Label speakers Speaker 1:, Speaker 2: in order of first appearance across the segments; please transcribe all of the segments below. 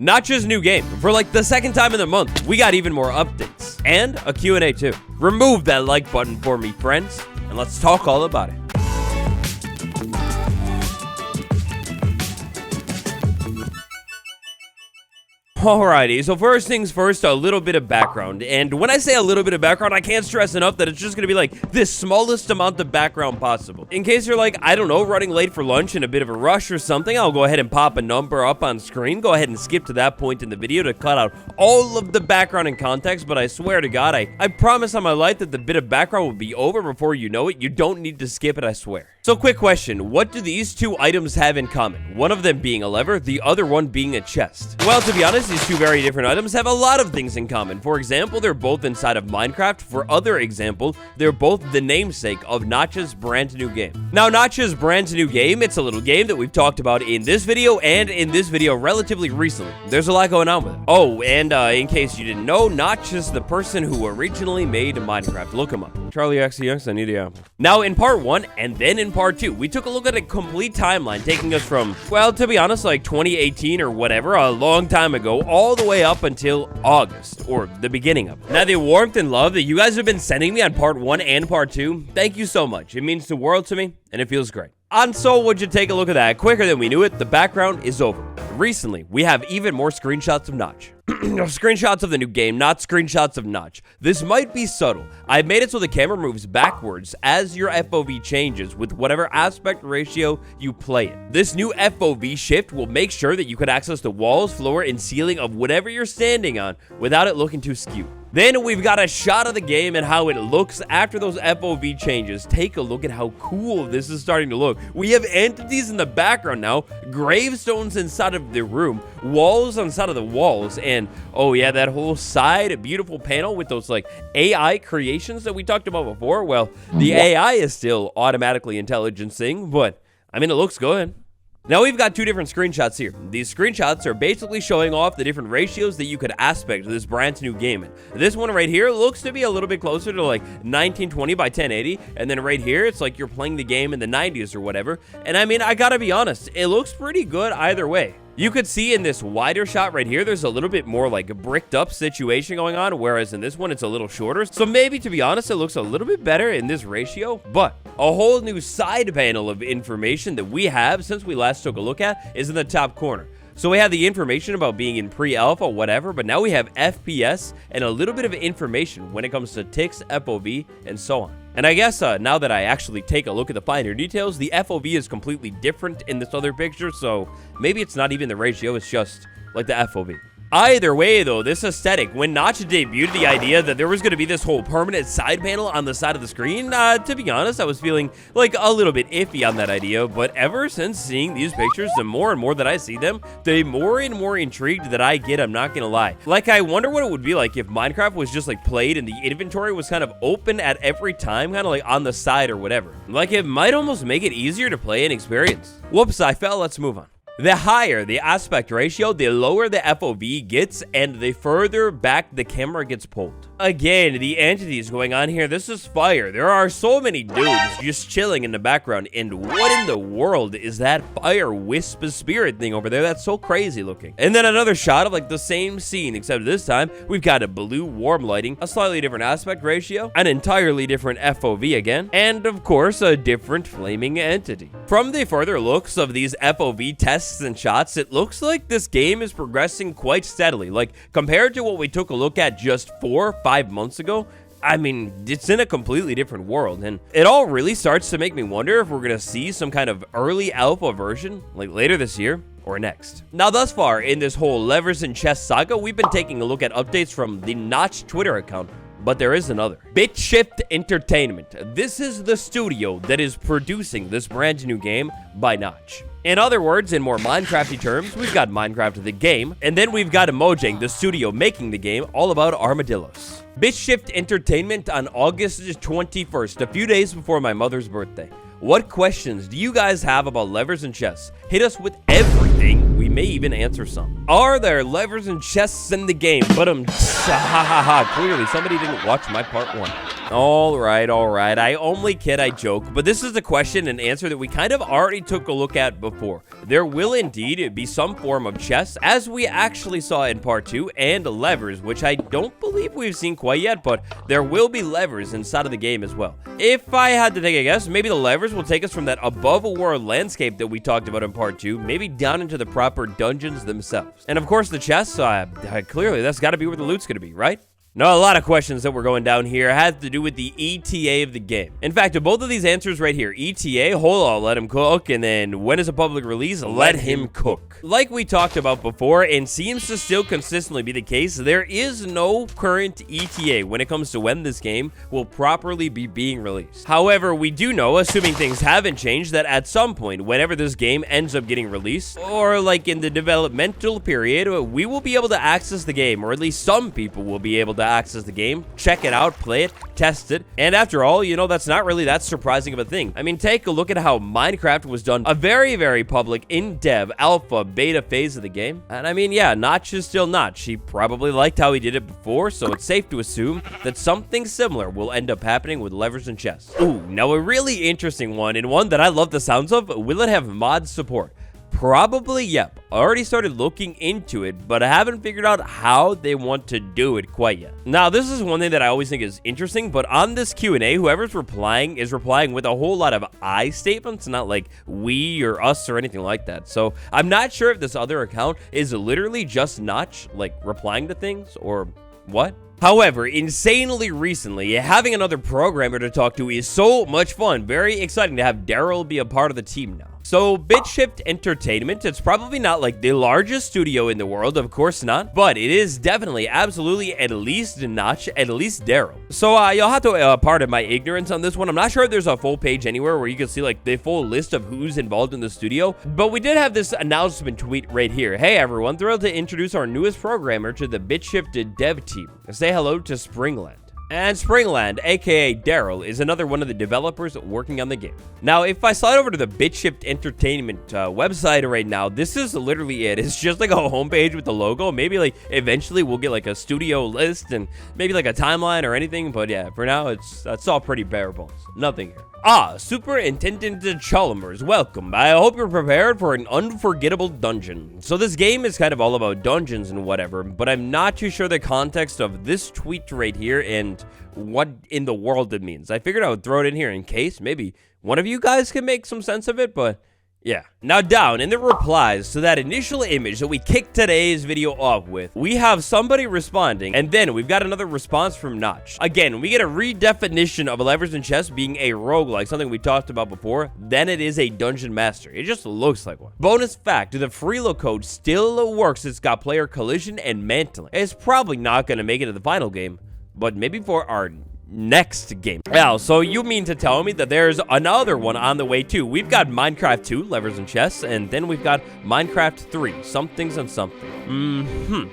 Speaker 1: Notch's new game. For like the second time in the month, we got even more updates. And a Q&A too. Remove that like button for me, friends, and let's talk all about it. Alrighty, so first things first, a little bit of background. And when I say a little bit of background, I can't stress enough that it's just going to be like the smallest amount of background possible. In case you're like, I don't know, running late for lunch in a bit of a rush or something, I'll go ahead and pop a number up on screen. Go ahead and skip to that point in the video to cut out all of the background and context. But I swear to God, I promise on my life that the bit of background will be over before you know it. You don't need to skip it, I swear. So quick question, what do these two items have in common? One of them being a lever, the other one being a chest. Well, to be honest, these two very different items have a lot of things in common. For example, they're both inside of Minecraft. For other example, they're both the namesake of Notch's brand new game. Now, Notch's brand new game, it's a little game that we've talked about in this video and in this video relatively recently. There's a lot going on with it. Oh, and in case you didn't know, Notch is the person who originally made Minecraft. Look him up. Charlie XCX, I need the apple. Now, in part 1 and then in part 2, we took a look at a complete timeline taking us from, well, to be honest, like 2018 or whatever, a long time ago, all the way up until August, or the beginning of it. Now, the warmth and love that you guys have been sending me on part 1 and part 2, thank you so much. It means the world to me, and it feels great. And so, would you take a look at that? Quicker than we knew it, the background is over. Recently, we have even more screenshots of Notch. Screenshots of the new game, not screenshots of Notch. This might be subtle. I've made it so the camera moves backwards as your FOV changes with whatever aspect ratio you play it. This new FOV shift will make sure that you can access the walls, floor, and ceiling of whatever you're standing on without it looking too skewed. Then we've got a shot of the game and how it looks after those FOV changes. Take a look at how cool this is starting to look. We have entities in the background now, gravestones inside of the room, walls on side of the walls, and oh yeah, that whole side, a beautiful panel with those like AI creations that we talked about before. Well, the AI is still automatically intelligencing, but I mean, it looks good. Now, we've got two different screenshots here. These screenshots are basically showing off the different ratios that you could aspect this brand new game in. This one right here looks to be a little bit closer to like 1920 by 1080, and then right here, it's like you're playing the game in the 90s or whatever. And I mean, I gotta be honest, it looks pretty good either way. You could see in this wider shot right here, there's a little bit more like a bricked up situation going on, whereas in this one, it's a little shorter. So maybe, to be honest, it looks a little bit better in this ratio, but a whole new side panel of information that we have since we last took a look at is in the top corner. So we have the information about being in pre-alpha, whatever, but now we have FPS and a little bit of information when it comes to ticks, FOV, and so on. And I guess now that I actually take a look at the finer details, the FOV is completely different in this other picture, so maybe it's not even the ratio, it's just like the FOV. Either way, though, this aesthetic, when Notch debuted the idea that there was going to be this whole permanent side panel on the side of the screen, to be honest, I was feeling like a little bit iffy on that idea, but ever since seeing these pictures, the more and more that I see them, the more and more intrigued that I get, I'm not going to lie. Like, I wonder what it would be like if Minecraft was just, like, played and the inventory was kind of open at every time, kind of like on the side or whatever. Like, it might almost make it easier to play and experience. Whoops, I fell, let's move on. The higher the aspect ratio, the lower the FOV gets, and the further back the camera gets pulled. Again, the entities going on here, this is fire. There are so many dudes just chilling in the background, and what in the world is that fire wisp spirit thing over there? That's so crazy looking. And then another shot of like the same scene, except this time, we've got a blue warm lighting, a slightly different aspect ratio, an entirely different FOV again, and of course, a different flaming entity. From the further looks of these FOV tests and shots, it looks like this game is progressing quite steadily. Like, compared to what we took a look at just 4 or 5 months ago, I mean, it's in a completely different world, and it all really starts to make me wonder if we're gonna see some kind of early alpha version, like later this year or next. Now, thus far in this whole levers and chest saga, we've been taking a look at updates from the Notch Twitter account, but there is another. BitShift Entertainment. This is the studio that is producing this brand new game by Notch. In other words, in more Minecrafty terms, we've got Minecraft the game, and then we've got Mojang, the studio making the game, all about armadillos. BitShift Entertainment on August 21st, a few days before my mother's birthday. What questions do you guys have about levers and chests? Hit us with everything. We may even answer some. Are there levers and chests in the game? But ha ha ha. Clearly, somebody didn't watch my part 1. All right. I only kid, I joke, but this is a question and answer that we kind of already took a look at before. There will indeed be some form of chess, as we actually saw in part 2, and levers, which I don't believe we've seen quite yet, but there will be levers inside of the game as well. If I had to take a guess, maybe the levers will take us from that above a world landscape that we talked about in part 2, maybe down into the proper dungeons themselves. And of course the chests, clearly that's got to be where the loot's going to be, right? Now, a lot of questions that we're going down here have to do with the ETA of the game. In fact, both of these answers right here, ETA, hold on, let him cook, and then when is a public release? Let him cook. Like we talked about before, and seems to still consistently be the case, there is no current ETA when it comes to when this game will properly be being released. However, we do know, assuming things haven't changed, that at some point, whenever this game ends up getting released, or like in the developmental period, we will be able to access the game, or at least some people will be able to access the game, check it out, play it, test it, and after all, you know, that's not really that surprising of a thing. I mean, take a look at how Minecraft was done, a very, very public, in-dev, alpha, beta phase of the game, and I mean, yeah, Notch is still Notch. He probably liked how he did it before, so it's safe to assume that something similar will end up happening with levers and chests. Ooh, now a really interesting one, and one that I love the sounds of, will it have mod support? Probably, yep. I already started looking into it, but I haven't figured out how they want to do it quite yet. Now, this is one thing that I always think is interesting, but on this Q&A, whoever's replying is replying with a whole lot of I statements, not like we or us or anything like that. So I'm not sure if this other account is literally just Notch, like replying to things, or what? However, insanely recently, having another programmer to talk to is so much fun. Very exciting to have Daryl be a part of the team now. So, BitShift Entertainment, it's probably not like the largest studio in the world, of course not, but it is definitely, absolutely, at least Notch, at least Daryl. So, you'll have to pardon my ignorance on this one. I'm not sure if there's a full page anywhere where you can see like the full list of who's involved in the studio, but we did have this announcement tweet right here. Hey everyone, thrilled to introduce our newest programmer to the BitShift dev team. Say hello to Springland. And Springland, aka Daryl, is another one of the developers working on the game. Now, if I slide over to the BitShift Entertainment website right now, this is literally it. It's just like a homepage with the logo. Maybe like eventually we'll get like a studio list and maybe like a timeline or anything. But yeah, for now, that's all pretty bare bones. Nothing here. Superintendent Chalmers, welcome. I hope you're prepared for an unforgettable dungeon. So this game is kind of all about dungeons and whatever, but I'm not too sure the context of this tweet right here and what in the world it means. I figured I would throw it in here in case maybe one of you guys can make some sense of it, but yeah. Now down in the replies to that initial image that we kicked today's video off with, we have somebody responding, and then we've got another response from Notch. Again, we get a redefinition of levers and chests being a roguelike, something we talked about before, then it is a dungeon master. It just looks like one. Bonus fact, the Freelo code still works. It's got player collision and mantling. It's probably not going to make it to the final game, but maybe for our next game. Well, so you mean to tell me that there's another one on the way too? We've got Minecraft 2, levers and chests, and then we've got Minecraft 3, somethings and something.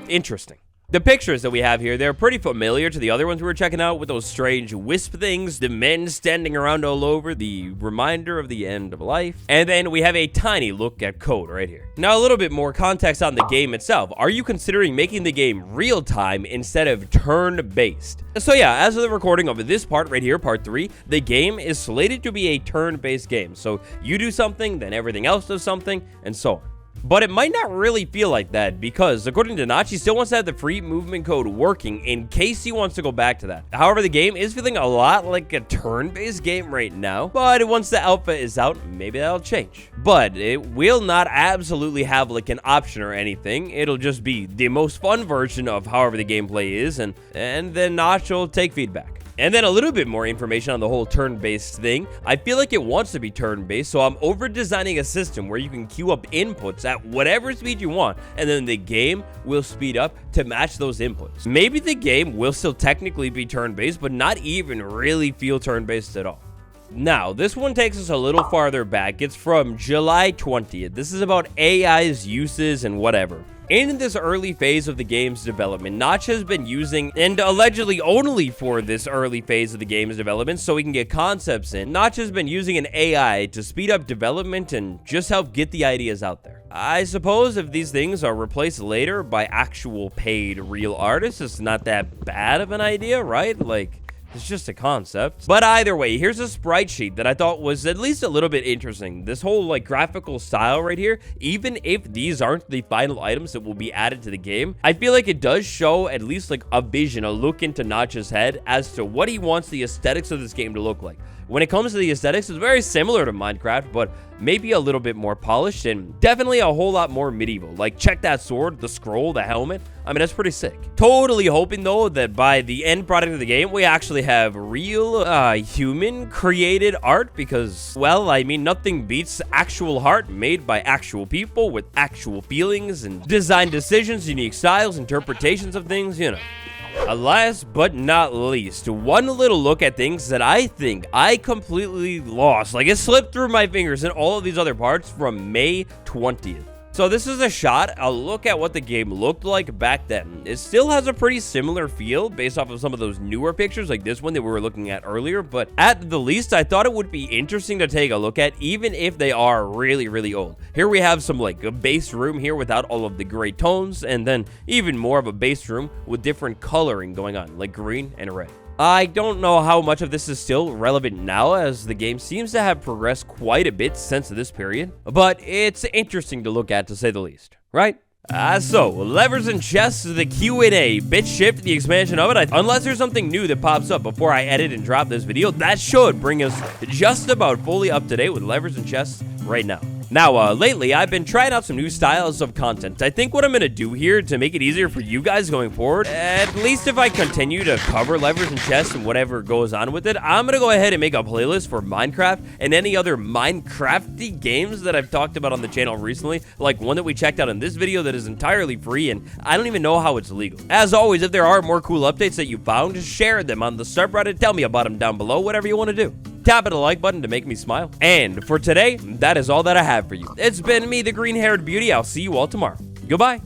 Speaker 1: Interesting. The pictures that we have here, they're pretty familiar to the other ones we were checking out with those strange wisp things, the men standing around all over, the reminder of the end of life. And then we have a tiny look at code right here. Now, a little bit more context on the game itself. Are you considering making the game real-time instead of turn-based? So yeah, as of the recording of this part right here, part 3, the game is slated to be a turn-based game. So you do something, then everything else does something, and so on. But it might not really feel like that because, according to Notch, he still wants to have the free movement code working in case he wants to go back to that. However, the game is feeling a lot like a turn-based game right now, but once the alpha is out, maybe that'll change. But it will not absolutely have like an option or anything. It'll just be the most fun version of however the gameplay is, and then Notch will take feedback. And then a little bit more information on the whole turn-based thing. I feel like it wants to be turn-based, so I'm over-designing a system where you can queue up inputs at whatever speed you want, and then the game will speed up to match those inputs. Maybe the game will still technically be turn-based, but not even really feel turn-based at all. Now, this one takes us a little farther back. It's from July 20th. This is about AI's uses and whatever. In this early phase of the game's development, Notch has been using, and allegedly only for this early phase of the game's development so we can get concepts in, Notch has been using an AI to speed up development and just help get the ideas out there. I suppose if these things are replaced later by actual paid real artists, it's not that bad of an idea, right? Like, It's just a concept. But either way, here's a sprite sheet that I thought was at least a little bit interesting. This whole like graphical style right here, even if these aren't the final items that will be added to the game, I feel like it does show at least like a vision, a look into Notch's head as to what he wants the aesthetics of this game to look like. When it comes to the aesthetics, it's very similar to Minecraft, but maybe a little bit more polished and definitely a whole lot more medieval. Like, check that sword, the scroll, the helmet. I mean, that's pretty sick. Totally hoping, though, that by the end product of the game, we actually have real human-created art because, well, I mean, nothing beats actual art made by actual people with actual feelings and design decisions, unique styles, interpretations of things, you know. Last but not least, one little look at things that I think I completely lost. Like, it slipped through my fingers in all of these other parts from May 20th. So this is a look at what the game looked like back then. It still has a pretty similar feel based off of some of those newer pictures like this one that we were looking at earlier, but at the least, I thought it would be interesting to take a look at even if they are really, really old. Here we have some like a base room here without all of the gray tones, and then even more of a base room with different coloring going on, like green and red. I don't know how much of this is still relevant now, as the game seems to have progressed quite a bit since this period, but it's interesting to look at, to say the least, right? So, Levers and Chests, the Q&A, BitShift, the expansion of it, unless there's something new that pops up before I edit and drop this video, that should bring us just about fully up to date with Levers and Chests right now. Now, lately, I've been trying out some new styles of content. I think what I'm going to do here to make it easier for you guys going forward, at least if I continue to cover Levers and Chests and whatever goes on with it, I'm going to go ahead and make a playlist for Minecraft and any other Minecrafty games that I've talked about on the channel recently, like one that we checked out in this video that is entirely free, and I don't even know how it's legal. As always, if there are more cool updates that you found, just share them on the subreddit, tell me about them down below, whatever you want to do. Tap at the like button to make me smile. And for today, that is all that I have for you. It's been me, the green-haired beauty. I'll see you all tomorrow. Goodbye.